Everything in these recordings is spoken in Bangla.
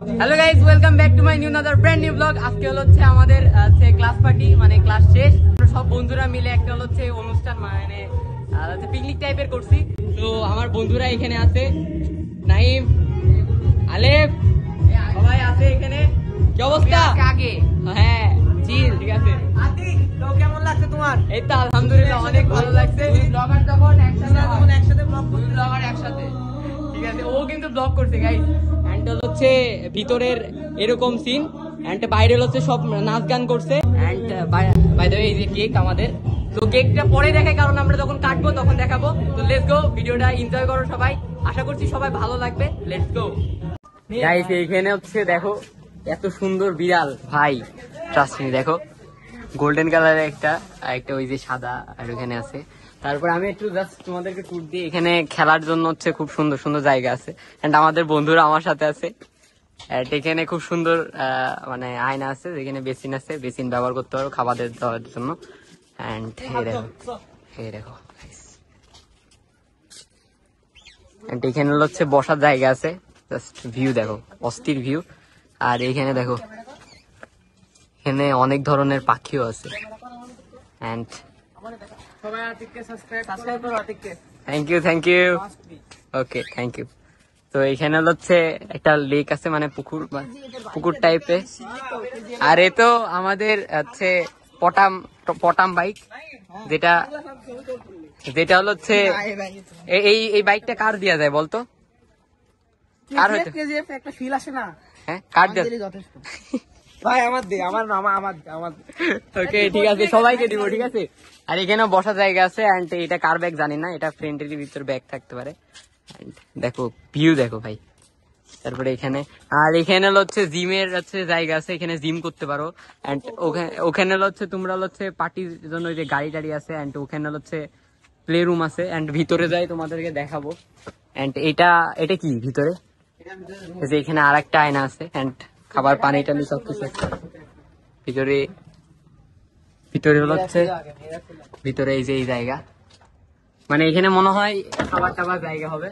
Hello guys, welcome back to my new another brand new blog. আজকে হচ্ছে আমাদের ক্লাস পার্টি, মানে ক্লাস শেষ। সব বন্ধুরা মিলে একটা হচ্ছে অনুষ্ঠান, মানে পিকনিক টাইপের করছি। তো আমার বন্ধুরা এখানে আছে, নাইম, আলেফ, সবাই আছে এখানে। কি অবস্থা? আগে হ্যাঁ চিল, ঠিক আছে। তো কেমন লাগছে তোমার? এই তো আলহামদুলিল্লাহ অনেক ভালো লাগছে। ব্লগার যখন একসাথে ব্লগ করছি, ব্লগার একসাথে, ঠিক আছে। ও কিন্তু ব্লগ করছে গাইস। এন্ড হচ্ছে ভিতরের এরকম সিন, এন্ড বাইরে হচ্ছে সব নাচ গান করছে। এন্ড বাই দ্য ওয়ে এই যে কেক আমাদের, তো কেকটা পরে দেখাই, কারণ আমরা যখন কাটবো তখন দেখাবো। তো লেটস গো, ভিডিওটা এনজয় করো সবাই, আশা করছি সবাই ভালো লাগবে। Let's go guys. এইখানে হচ্ছে দেখো এত সুন্দর বিড়াল ভাই, ট্রাস্ট মি, দেখো গোল্ডেন কালারের একটা, একটা ওই যে সাদা আর ওখানে আছে। তারপর আমি একটু জাস্ট তোমাদেরকে ট্যুর দিই। এখানে খেলার জন্য হচ্ছে খুব সুন্দর সুন্দর জায়গা আছে, এন্ড আমাদের বন্ধুরা আমার সাথে আছে। এখানে খুব সুন্দর মানে আয়না আছে, যেখানে বেসিন আছে, বেসিন ব্যবহার করতে পারো খাবার দেওয়ার জন্য। এন্ড এই দেখো এন্ড এখানে হচ্ছে বসার জায়গা আছে, জাস্ট ভিউ দেখো, অস্থির ভিউ। আর এখানে দেখো এখানে অনেক ধরনের পাখিও আছে। And thank you okay, thank you. তো এখানে হচ্ছে একটা লেক আছে, মানে পুকুর টাইপের। আর এ তো আমাদের হচ্ছে পটাম বাইক, যেটা হচ্ছে এই বাইকটা কার দেওয়া যায় বলতো? কার হয়তো একটা ফিল আসে না? হ্যাঁ, কার দেওয়া ভাই, আমার ওকে, ঠিক আছে, সবাইকে দিব, ঠিক আছে। আর এখানে বসার জায়গা আছে, এন্ড এটা কার ব্যাগ জানি না, এটা ফ্রেন্ডেরই ভিতর ব্যাগ থাকতে পারে। দেখো ভিউ দেখো ভাই। তারপরে এখানে, আর এখানে হচ্ছে জিমের হচ্ছে জায়গা আছে, এখানে জিম করতে পারো। এন্ড ওখানে হচ্ছে তোমরা হচ্ছে পার্টির জন্য যে গাড়ি টাড়ি আছে, এন্ড ওখানে হচ্ছে প্লে রুম আছে। এন্ড ভিতরে যাই তোমাদেরকে দেখাবো। এন্ড এটা কি ভিতরে, এখানে আর একটা আয়না আছে, এন্ড খাবার পানি টানি সবকিছু ভিতরে হচ্ছে ভিতরে এই যে এই জায়গা, মানে এখানে মনে হয় খাবার টাবার জায়গা হবে।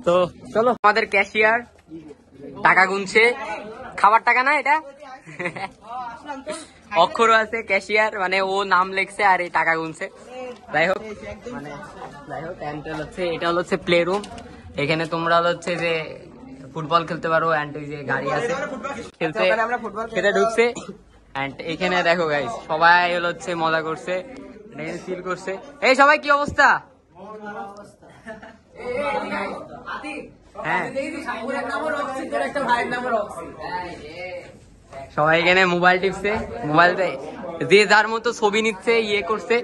তো চলো, আমাদের ক্যাশিয়ার টাকা গুনছে, খাবার টাকা না এটা, অক্ষরও আছে ক্যাশিয়ার, মানে ও নাম লেখছে আর এই টাকা গুনছে। যাই হোক হচ্ছে এটা হচ্ছে প্লে রুম। এখানে তোমরা হচ্ছে যে ফুটবল খেলতে পারো, এন্ড এই যে গাড়ি আছে খেলতে ঢুকছে। এন্ড এখানে দেখো গাইস, সবাই হচ্ছে মজা করছে, ফিল করছে। এই সবাই কি অবস্থা? হ্যাঁ, সবাই এখানে মোবাইল টিপছে, মোবাইল যে যার মতো ছবি নিচ্ছে, ইয়ে করছে।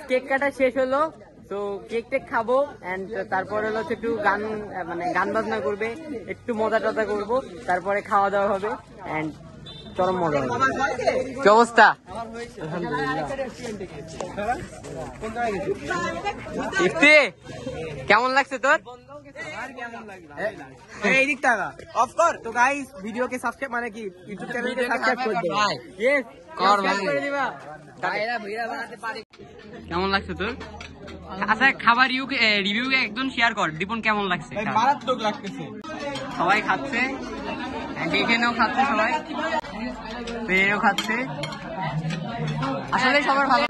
কেক কাটা শেষ হলো, তো কেক টেক খাবো, এন্ড তারপরে হচ্ছে একটু গান, মানে গান বাজনা করবে, একটু মজা টজা করবো, তারপরে খাওয়া দাওয়া হবে, এন্ড চরম মজা হবে। কি অবস্থা? কেমন লাগছে তোর? তো গাইস, ভিডিওকে সাবস্ক্রাইব, মানে কি ইউটিউব চ্যানেলকে সাবস্ক্রাইব করে দিবা। यस করে দিবা। কেমন লাগছে তোর? আচ্ছা, খাবার রিভিউ একদম শেয়ার কর। দীপন কেমন লাগছে? মারাত্মক লাগতেছে। সবাই খাচ্ছে, এখানেও খাচ্ছে সবাই, পেয়েও খাচ্ছে, আসলে সবার ভালো।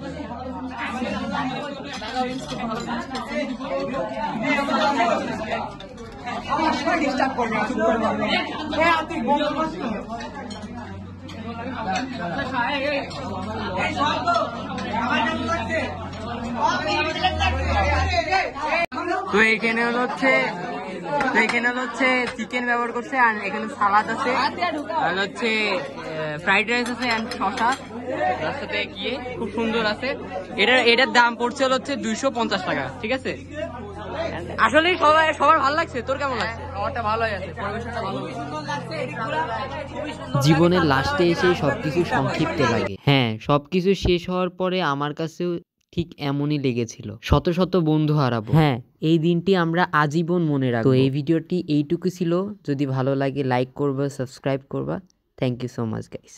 তো এখানে হচ্ছে চিকেন ব্যবহার করছে, আর এখানে সালাদ আছে, আর হচ্ছে ফ্রাইড রাইস আছে অ্যান্ড শসা রাস্তাতে গিয়ে খুব সুন্দর আছে। এটার দাম পড়ছে হচ্ছে 250 টাকা, ঠিক আছে। আসলে সবার ভালো লাগছে। তোর কেমন লাগছে? আমারটা ভালোই আছে, পরিবেশনটা ভালো, সুন্দর লাগছে। জীবনের লাস্টে এসে সবকিছু সংক্ষিপ্ত লাগে। হ্যাঁ, সবকিছু শেষ হওয়ার পরে আমার কাছেও ঠিক এমনই লেগেছিল। শত শত বন্ধু হারাবো, হ্যাঁ, এই দিনটি আমরা আজীবন মনে রাখবো। তো এই ভিডিওটি এইটুকু ছিল। যদি ভালো লাগে লাইক করবা, সাবস্ক্রাইব করবা। Thank you so much guys.